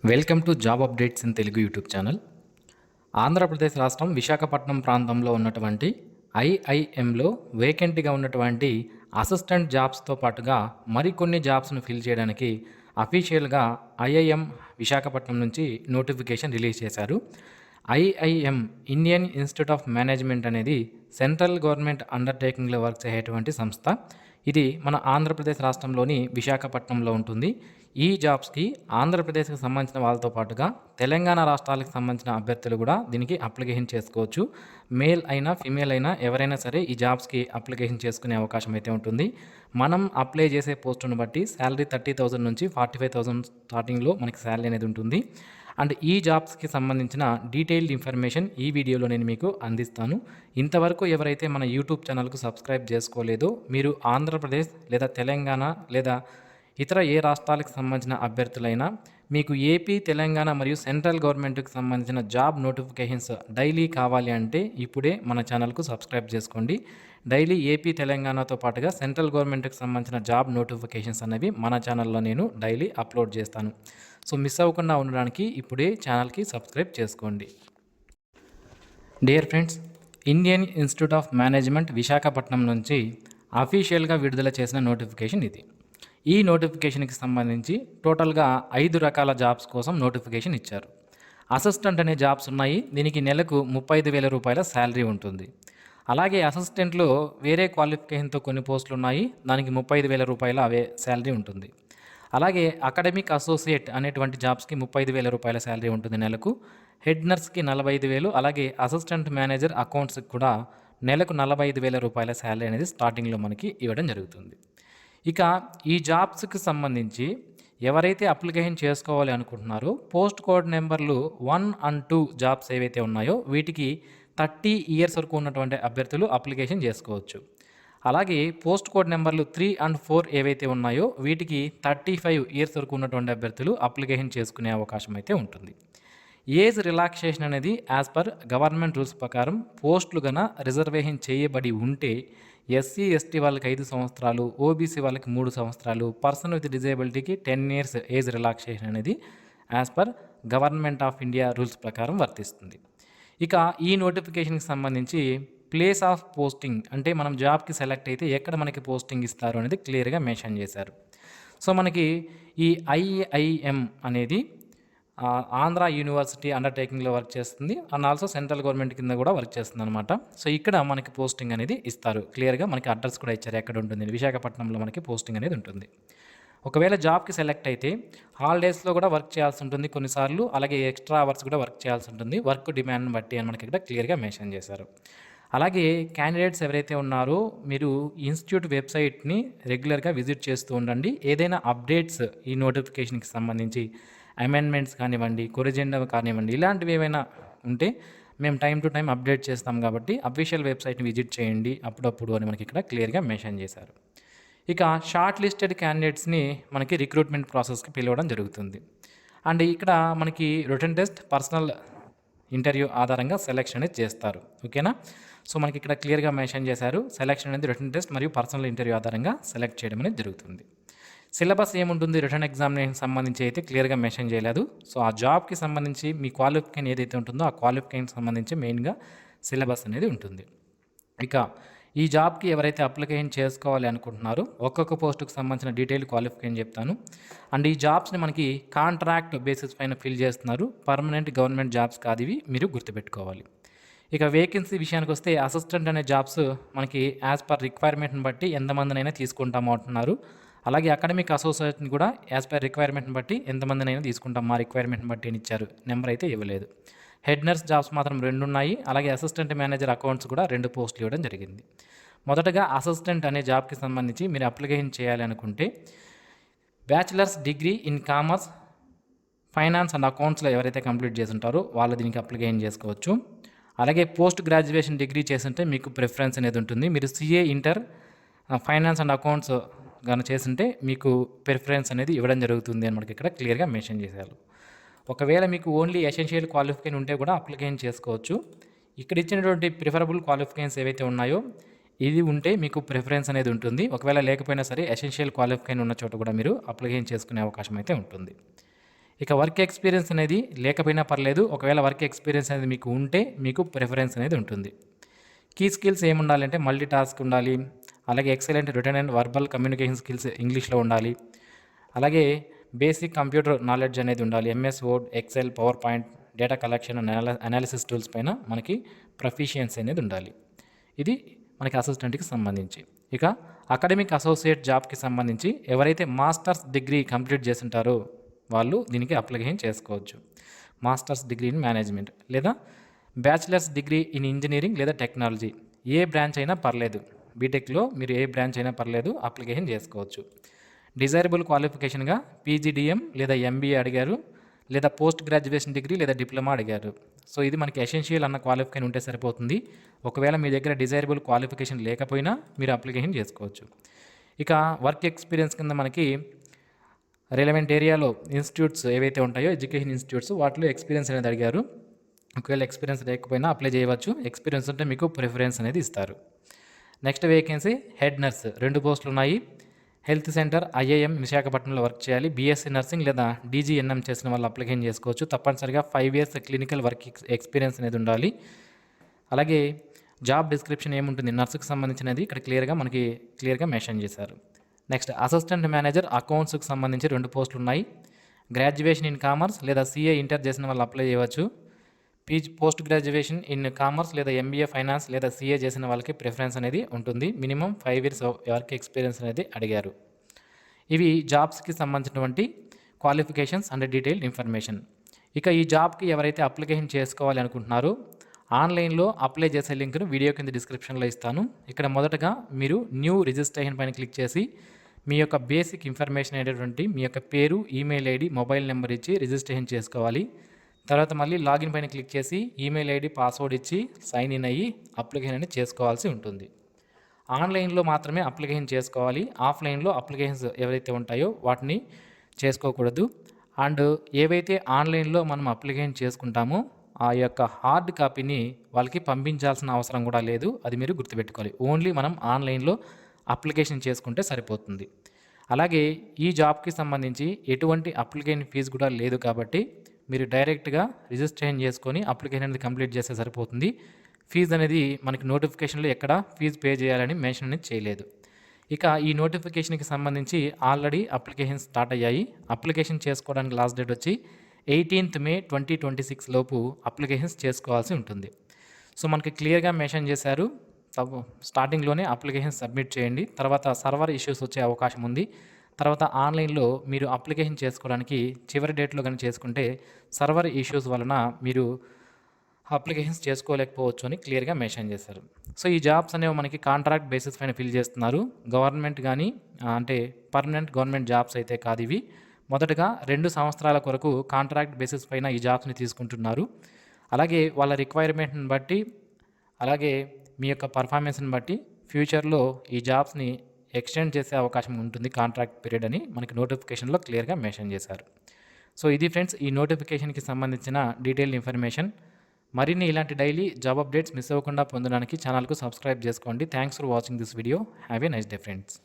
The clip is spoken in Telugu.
Welcome to job updates in Telugu YouTube channel. Andhra Pradesh రాష్ట్రం విశాఖపట్నం ప్రాంతంలో ఉన్నటువంటి ఐఐఎంలో వేకెంట్గా ఉన్నటువంటి అసిస్టెంట్ జాబ్స్తో పాటుగా మరికొన్ని జాబ్స్ను ఫిల్ చేయడానికి అఫీషియల్గా ఐఐఎం విశాఖపట్నం నుంచి నోటిఫికేషన్ రిలీజ్ చేశారు. IIM Indian institute of management అనేది సెంట్రల్ గవర్నమెంట్ అండర్టేకింగ్లో వర్క్ చేసేటువంటి సంస్థ. ఇది మన ఆంధ్రప్రదేశ్ రాష్ట్రంలోని విశాఖపట్నంలో ఉంటుంది. ఈ జాబ్స్కి ఆంధ్రప్రదేశ్కి సంబంధించిన వాళ్ళతో పాటుగా తెలంగాణ రాష్ట్రాలకు సంబంధించిన అభ్యర్థులు కూడా దీనికి అప్లికేషన్ చేసుకోవచ్చు. మేల్ అయినా ఫీమేల్ అయినా ఎవరైనా సరే ఈ జాబ్స్కి అప్లికేషన్ చేసుకునే అవకాశం అయితే ఉంటుంది. మనం అప్లై చేసే పోస్టును బట్టి శాలరీ 30,000 నుంచి 45,000 స్టార్టింగ్లో మనకి శాలరీ అనేది ఉంటుంది. అండ్ ఈ జాబ్స్కి సంబంధించిన డీటెయిల్డ్ ఇన్ఫర్మేషన్ ఈ వీడియోలో నేను మీకు అందిస్తాను. ఇంతవరకు ఎవరైతే మన యూట్యూబ్ ఛానల్కు సబ్స్క్రైబ్ చేసుకోలేదో మీరు ఆంధ్రప్రదేశ్ లేదా తెలంగాణ లేదా ఇతర ఏ రాష్ట్రాలకు సంబంధించిన అభ్యర్థులైనా మీకు ఏపీ, తెలంగాణ మరియు సెంట్రల్ గవర్నమెంట్కి సంబంధించిన జాబ్ నోటిఫికేషన్స్ డైలీ కావాలి అంటే ఇప్పుడే మన ఛానల్కు సబ్స్క్రైబ్ చేసుకోండి. డైలీ ఏపీ, తెలంగాణతో పాటుగా సెంట్రల్ గవర్నమెంట్కి సంబంధించిన జాబ్ నోటిఫికేషన్స్ అనేవి మన ఛానల్లో నేను డైలీ అప్లోడ్ చేస్తాను. సో మిస్ అవ్వకుండా ఉండడానికి ఇప్పుడే ఛానల్కి సబ్స్క్రైబ్ చేసుకోండి. Dear friends, Indian institute of management Visakhapatnam నుంచి అఫీషియల్గా విడుదల చేసిన నోటిఫికేషన్ ఇది. ఈ నోటిఫికేషన్కి సంబంధించి టోటల్గా 5 రకాల జాబ్స్ కోసం నోటిఫికేషన్ ఇచ్చారు. అసిస్టెంట్ అనే జాబ్స్ ఉన్నాయి. దీనికి నెలకు 35,000 రూపాయల శాలరీ ఉంటుంది. అలాగే అసిస్టెంట్లో వేరే క్వాలిఫికేషన్తో కొన్ని పోస్టులు ఉన్నాయి. దానికి 35,000 రూపాయల శాలరీ ఉంటుంది. అలాగే అకాడమిక్ అసోసియేట్ అనేటువంటి జాబ్స్కి 35,000 రూపాయల శాలరీ ఉంటుంది నెలకు. హెడ్ నర్స్కి 45,000, అలాగే అసిస్టెంట్ మేనేజర్ అకౌంట్స్కి కూడా నెలకు 45,000 రూపాయల శాలరీ అనేది స్టార్టింగ్లో మనకి ఇవ్వడం జరుగుతుంది. ఇక ఈ జాబ్స్కి సంబంధించి ఎవరైతే అప్లికేషన్ చేసుకోవాలి అనుకుంటున్నారో పోస్ట్ కోడ్ నెంబర్లు 1 and 2 జాబ్స్ ఏవైతే ఉన్నాయో వీటికి 30 ఇయర్స్ వరకు ఉన్నటువంటి అభ్యర్థులు అప్లికేషన్ చేసుకోవచ్చు. అలాగే పోస్ట్ కోడ్ నెంబర్లు 3 and 4 ఏవైతే ఉన్నాయో వీటికి 35 ఇయర్స్ వరకు ఉన్నటువంటి అభ్యర్థులు అప్లికేషన్ చేసుకునే అవకాశం అయితే ఉంటుంది. ఏజ్ రిలాక్సేషన్ అనేది యాజ్ పర్ గవర్నమెంట్ రూల్స్ ప్రకారం పోస్టులు గన రిజర్వేషన్ చేయబడి ఉంటే ఎస్సీ, ఎస్టీ వాళ్ళకి 5 సంవత్సరాలు, ఓబీసీ వాళ్ళకి 3 సంవత్సరాలు, పర్సన్ విత్ డిజేబిలిటీకి 10 ఇయర్స్ ఏజ్ రిలాక్సేషన్ అనేది as per government of India rules ప్రకారం వర్తిస్తుంది. ఇక ఈ నోటిఫికేషన్కి సంబంధించి ప్లేస్ ఆఫ్ పోస్టింగ్ అంటే మనం జాబ్కి సెలెక్ట్ అయితే ఎక్కడ మనకి పోస్టింగ్ ఇస్తారు అనేది క్లియర్గా మెన్షన్ చేశారు. సో మనకి ఈ ఐఐఎం అనేది ఆంధ్ర యూనివర్సిటీ అండర్టేకింగ్లో వర్క్ చేస్తుంది అండ్ ఆల్సో సెంట్రల్ గవర్నమెంట్ కింద కూడా వర్క్ చేస్తుంది అనమాట. సో ఇక్కడ మనకి పోస్టింగ్ అనేది ఇస్తారు. క్లియర్గా మనకి అడ్రస్ కూడా ఇచ్చారు ఎక్కడ ఉంటుంది. విశాఖపట్నంలో మనకి పోస్టింగ్ అనేది ఉంటుంది. ఒకవేళ జాబ్కి సెలెక్ట్ అయితే హాలిడేస్లో కూడా వర్క్ చేయాల్సి ఉంటుంది కొన్నిసార్లు, అలాగే ఎక్స్ట్రా అవర్స్ కూడా వర్క్ చేయాల్సి ఉంటుంది వర్క్ డిమాండ్ని బట్టి అని మనకి ఇక్కడ క్లియర్గా మెన్షన్ చేశారు. అలాగే క్యాండిడేట్స్ ఎవరైతే ఉన్నారో మీరు ఇన్స్టిట్యూట్ వెబ్సైట్ని రెగ్యులర్గా విజిట్ చేస్తూ ఉండండి. ఏదైనా అప్డేట్స్ ఈ నోటిఫికేషన్కి సంబంధించి అమెండ్మెంట్స్ కానివ్వండి, కొరిజెండా కానివ్వండి, ఇలాంటివి ఏమైనా ఉంటే మేము టైం టు టైం అప్డేట్ చేస్తాం కాబట్టి అఫీషియల్ వెబ్సైట్ని విజిట్ చేయండి అప్పుడప్పుడు అని మనకి ఇక్కడ క్లియర్గా మెన్షన్ చేశారు. ఇక షార్ట్ లిస్టెడ్ క్యాండిడేట్స్ని మనకి రిక్రూట్మెంట్ ప్రాసెస్కి పిలవడం జరుగుతుంది. అండ్ ఇక్కడ మనకి రిటన్ టెస్ట్, పర్సనల్ ఇంటర్వ్యూ ఆధారంగా సెలెక్షన్ అనేది చేస్తారు. ఓకేనా? సో మనకి ఇక్కడ క్లియర్గా మెన్షన్ చేశారు. సెలెక్షన్ అనేది రిటన్ టెస్ట్ మరియు పర్సనల్ ఇంటర్వ్యూ ఆధారంగా సెలెక్ట్ చేయడం అనేది జరుగుతుంది. సిలబస్ ఏముంటుంది రిటర్న్ ఎగ్జామినేషన్ సంబంధించి అయితే క్లియర్గా మెన్షన్ చేయలేదు. సో ఆ జాబ్కి సంబంధించి మీ క్వాలిఫికేషన్ ఏదైతే ఉంటుందో ఆ క్వాలిఫికేషన్ సంబంధించి మెయిన్గా సిలబస్ అనేది ఉంటుంది. ఇక ఈ జాబ్కి ఎవరైతే అప్లికేషన్ చేసుకోవాలి అనుకుంటున్నారో ఒక్కొక్క పోస్టుకు సంబంధించిన డీటెయిల్ క్వాలిఫికేషన్ చెప్తాను. అండ్ ఈ జాబ్స్ని మనకి కాంట్రాక్ట్ బేసిస్ పైన ఫిల్ చేస్తున్నారు. పర్మనెంట్ గవర్నమెంట్ జాబ్స్ కాదు ఇవి, మీరు గుర్తుపెట్టుకోవాలి. ఇక వేకెన్సీ విషయానికి వస్తే అసిస్టెంట్ అనే జాబ్స్ మనకి యాజ్ పర్ రిక్వైర్మెంట్ని బట్టి ఎంతమందినైనా తీసుకుంటాము అంటున్నారు. అలాగే అకాడమిక్ అసోసియేట్ని కూడా యాజ్ పర్ రిక్వైర్మెంట్ని బట్టి ఎంతమందినైనా తీసుకుంటాం మా రిక్వైర్మెంట్ని బట్టి అని ఇచ్చారు. నెంబర్ అయితే ఇవ్వలేదు. హెడ్ నర్స్ జాబ్స్ మాత్రం 2 ఉన్నాయి. అలాగే అసిస్టెంట్ మేనేజర్ అకౌంట్స్ కూడా 2 పోస్టులు ఇవ్వడం జరిగింది. మొదటగా అసిస్టెంట్ అనే జాబ్కి సంబంధించి మీరు అప్లికేషన్ చేయాలి అనుకుంటే bachelors degree in commerce, finance and అకౌంట్స్లో ఎవరైతే కంప్లీట్ చేసి ఉంటారో వాళ్ళు దీనికి అప్లికేషన్ చేసుకోవచ్చు. అలాగే పోస్ట్ గ్రాడ్యుయేషన్ డిగ్రీ చేస్తుంటే మీకు ప్రిఫరెన్స్ అనేది ఉంటుంది. మీరు CA, inter, finance and accounts కానీ చేస్తుంటే మీకు ప్రిఫరెన్స్ అనేది ఇవ్వడం జరుగుతుంది అని మనకి ఇక్కడ క్లియర్గా మెన్షన్ చేశారు. ఒకవేళ మీకు ఓన్లీ ఎసెన్షియల్ క్వాలిఫికేషన్ ఉంటే కూడా అప్లికేషన్ చేసుకోవచ్చు. ఇక్కడ ఇచ్చినటువంటి ప్రిఫరబుల్ క్వాలిఫికేషన్స్ ఏవైతే ఉన్నాయో ఇది ఉంటే మీకు ప్రిఫరెన్స్ అనేది ఉంటుంది. ఒకవేళ లేకపోయినా సరే ఎసెన్షియల్ క్వాలిఫికేషన్ ఉన్న చోట కూడా మీరు అప్లికేషన్ చేసుకునే అవకాశం అయితే ఉంటుంది. ఇక వర్క్ ఎక్స్పీరియన్స్ అనేది లేకపోయినా పర్లేదు, ఒకవేళ వర్క్ ఎక్స్పీరియన్స్ అనేది మీకు ఉంటే మీకు ప్రిఫరెన్స్ అనేది ఉంటుంది. కీ స్కిల్స్ ఏముండాలంటే మల్టీ టాస్క్ ఉండాలి, అలాగే excellent written and verbal communication skills ఇంగ్లీష్లో ఉండాలి, అలాగే బేసిక్ కంప్యూటర్ నాలెడ్జ్ అనేది ఉండాలి. MS word, excel, power point, data collection analysis tools పైన మనకి ప్రొఫిషియన్సీ అనేది ఉండాలి. ఇది మనకి అసిస్టెంట్కి సంబంధించి. ఇక అకాడమిక్ అసోసియేట్ జాబ్కి సంబంధించి ఎవరైతే మాస్టర్స్ డిగ్రీ కంప్లీట్ చేస్తుంటారో వాళ్ళు దీనికి అప్లికేషన్ చేసుకోవచ్చు. మాస్టర్స్ డిగ్రీ ఇన్ మేనేజ్మెంట్ లేదా బ్యాచిలర్స్ డిగ్రీ ఇన్ ఇంజనీరింగ్ లేదా టెక్నాలజీ, ఏ బ్రాంచ్ అయినా పర్లేదు. బీటెక్లో మీరు ఏ బ్రాంచ్ అయినా పర్లేదు, అప్లికేషన్ చేసుకోవచ్చు. డిజైరబుల్ క్వాలిఫికేషన్గా పీజీడిఎం లేదా ఎంబీఏ అడిగారు, లేదా పోస్ట్ గ్రాడ్యుయేషన్ డిగ్రీ లేదా డిప్లొమా అడిగారు. సో ఇది మనకి ఎసెన్షియల్ అన్న క్వాలిఫికేషన్ ఉంటే సరిపోతుంది. ఒకవేళ మీ దగ్గర డిజైరబుల్ క్వాలిఫికేషన్ లేకపోయినా మీరు అప్లికేషన్ చేసుకోవచ్చు. ఇక వర్క్ ఎక్స్పీరియన్స్ కింద మనకి రిలవెంట్ ఏరియాలో ఇన్స్టిట్యూట్స్ ఏవైతే ఉంటాయో ఎడ్యుకేషన్ ఇన్స్టిట్యూట్స్ వాటిలో ఎక్స్పీరియన్స్ అనేది అడిగారు. ఒకవేళ ఎక్స్పీరియన్స్ లేకపోయినా అప్లై చేయవచ్చు. ఎక్స్పీరియన్స్ ఉంటే మీకు ప్రిఫరెన్స్ అనేది ఇస్తారు. నెక్స్ట్ వేకెన్సీ హెడ్ నర్స్ 2 పోస్టులు ఉన్నాయి. హెల్త్ సెంటర్ ఐఐఎం విశాఖపట్నంలో వర్క్ చేయాలి. బీఎస్సీ నర్సింగ్ లేదా డీజీఎన్ఎం చేసిన వాళ్ళు అప్లికేషన్ చేసుకోవచ్చు. తప్పనిసరిగా 5 ఇయర్స్ క్లినికల్ వర్క్ ఎక్స్పీరియన్స్ అనేది ఉండాలి. అలాగే జాబ్ డిస్క్రిప్షన్ ఏముంటుంది నర్సుకు సంబంధించినది ఇక్కడ క్లియర్గా మెన్షన్ చేశారు. నెక్స్ట్ అసిస్టెంట్ మేనేజర్ అకౌంట్స్కి సంబంధించి 2 పోస్టులు ఉన్నాయి. గ్రాడ్యుయేషన్ ఇన్ కామర్స్ లేదా సిఏ ఇంటర్ చేసిన వాళ్ళు అప్లై చేయవచ్చు. పోస్ట్ గ్రాడ్యుయేషన్ ఇన్ కామర్స్ లేదా ఎంబీఏ ఫైనాన్స్ లేదా సిఏ చేసిన వాళ్ళకి ప్రిఫరెన్స్ అనేది ఉంటుంది. మినిమం 5 ఇయర్స్ వర్క్ ఎక్స్పీరియన్స్ అనేది అడిగారు. ఇవి జాబ్స్కి సంబంధించినటువంటి క్వాలిఫికేషన్స్ అండ్ డీటెయిల్డ్ ఇన్ఫర్మేషన్. ఇక ఈ జాబ్కి ఎవరైతే అప్లికేషన్ చేసుకోవాలి అనుకుంటున్నారో ఆన్లైన్లో అప్లై చేసే లింక్ను వీడియో కింద డిస్క్రిప్షన్లో ఇస్తాను. ఇక్కడ మొదటగా మీరు న్యూ రిజిస్ట్రేషన్ పైన క్లిక్ చేసి మీ యొక్క బేసిక్ ఇన్ఫర్మేషన్ అనేటువంటి మీ యొక్క పేరు, ఈమెయిల్ ఐడి, మొబైల్ నెంబర్ ఇచ్చి రిజిస్ట్రేషన్ చేసుకోవాలి. తర్వాత మళ్ళీ లాగిన్ పైన క్లిక్ చేసి ఈమెయిల్ ఐడి, పాస్వర్డ్ ఇచ్చి సైన్ ఇన్ అయ్యి అప్లికేషన్ అనేది చేసుకోవాల్సి ఉంటుంది. ఆన్లైన్లో మాత్రమే అప్లికేషన్ చేసుకోవాలి. ఆఫ్లైన్లో అప్లికేషన్స్ ఏవైతే ఉంటాయో వాటిని చేసుకోకూడదు. అండ్ ఏవైతే ఆన్లైన్లో మనం అప్లికేషన్ చేసుకుంటామో ఆ యొక్క హార్డ్ కాపీని వాళ్ళకి పంపించాల్సిన అవసరం కూడా లేదు. అది మీరు గుర్తుపెట్టుకోవాలి. ఓన్లీ మనం ఆన్లైన్లో అప్లికేషన్ చేసుకుంటే సరిపోతుంది. అలాగే ఈ జాబ్కి సంబంధించి ఎటువంటి అప్లికేషన్ ఫీజు కూడా లేదు కాబట్టి మీరు డైరెక్ట్గా రిజిస్ట్రేషన్ చేసుకొని అప్లికేషన్ అనేది కంప్లీట్ చేస్తే సరిపోతుంది. ఫీజు అనేది మనకి నోటిఫికేషన్లో ఎక్కడ ఫీజు పే చేయాలని మెన్షన్ అనేది చేయలేదు. ఇక ఈ నోటిఫికేషన్కి సంబంధించి ఆల్రెడీ అప్లికేషన్ స్టార్ట్ అయ్యాయి. అప్లికేషన్ చేసుకోవడానికి లాస్ట్ డేట్ వచ్చి 18th May 2026 లోపు అప్లికేషన్స్ చేసుకోవాల్సి ఉంటుంది. సో మనకి క్లియర్గా మెన్షన్ చేశారు, స్టార్టింగ్లోనే అప్లికేషన్ సబ్మిట్ చేయండి. తర్వాత సర్వర్ ఇష్యూస్ వచ్చే అవకాశం ఉంది. తర్వాత ఆన్లైన్లో మీరు అప్లికేషన్ చేసుకోవడానికి చివరి డేట్లో కానీ చేసుకుంటే సర్వర్ ఇష్యూస్ వలన మీరు అప్లికేషన్స్ చేసుకోలేకపోవచ్చు అని క్లియర్గా మెన్షన్ చేశారు. సో ఈ జాబ్స్ అనేవి మనకి కాంట్రాక్ట్ బేసిస్ పైన ఫిల్ చేస్తున్నారు. గవర్నమెంట్ కానీ అంటే పర్మనెంట్ గవర్నమెంట్ జాబ్స్ అయితే కాదు ఇవి. మొదటగా 2 సంవత్సరాల కొరకు కాంట్రాక్ట్ బేసిస్ పైన ఈ జాబ్స్ని తీసుకుంటున్నారు. అలాగే వాళ్ళ రిక్వైర్మెంట్ని బట్టి అలాగే మీ యొక్క పర్ఫార్మెన్స్ని బట్టి ఫ్యూచర్లో ఈ జాబ్స్ని ఎక్స్టెండ్ చేసే అవకాశం ఉంటుంది కాంట్రాక్ట్ పీరియడ్ అని మనకి నోటిఫికేషన్లో క్లియర్గా మెన్షన్ చేశారు. సో ఇది ఫ్రెండ్స్ ఈ నోటిఫికేషన్కి సంబంధించిన డీటెయిల్ ఇన్ఫర్మేషన్. మరిన్ని ఇలాంటి డైలీ జాబ్ అప్డేట్స్ మిస్ అవ్వకుండా పొందడానికి ఛానల్కు సబ్స్క్రైబ్ చేసుకోండి. Thanks for watching this video. Have a nice day friends.